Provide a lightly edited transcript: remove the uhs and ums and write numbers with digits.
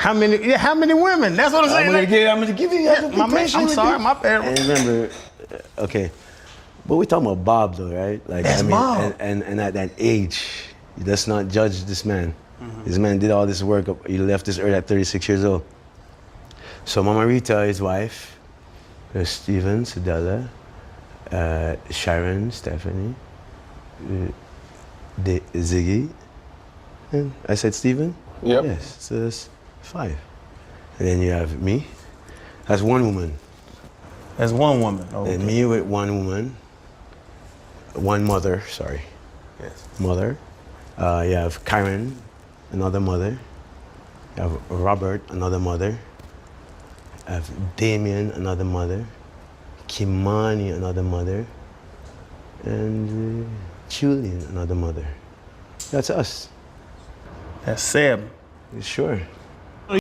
How many? Yeah, how many women? That's what I'm saying. I'm gonna give you. My man, I'm sorry, my bad. And remember, okay, but we're talking about Bob though, right? Like That's Bob. And at that age, let's not judge this man. This man did all this work. He left this earth at 36 years old. So Mama Rita, his wife, Stephen, Sedella, Sharon, Stephanie, Ziggy, and I said Stephen? Yep. Yes, so that's 5. And then you have me. That's one woman. That's one woman. Oh, And me with one woman. One mother, sorry. yes. Mother. You have Karen, another mother. You have Robert, another mother. I have Damien, another mother. Kimani, another mother. And Julian, another mother. That's us. That's 7. Sure.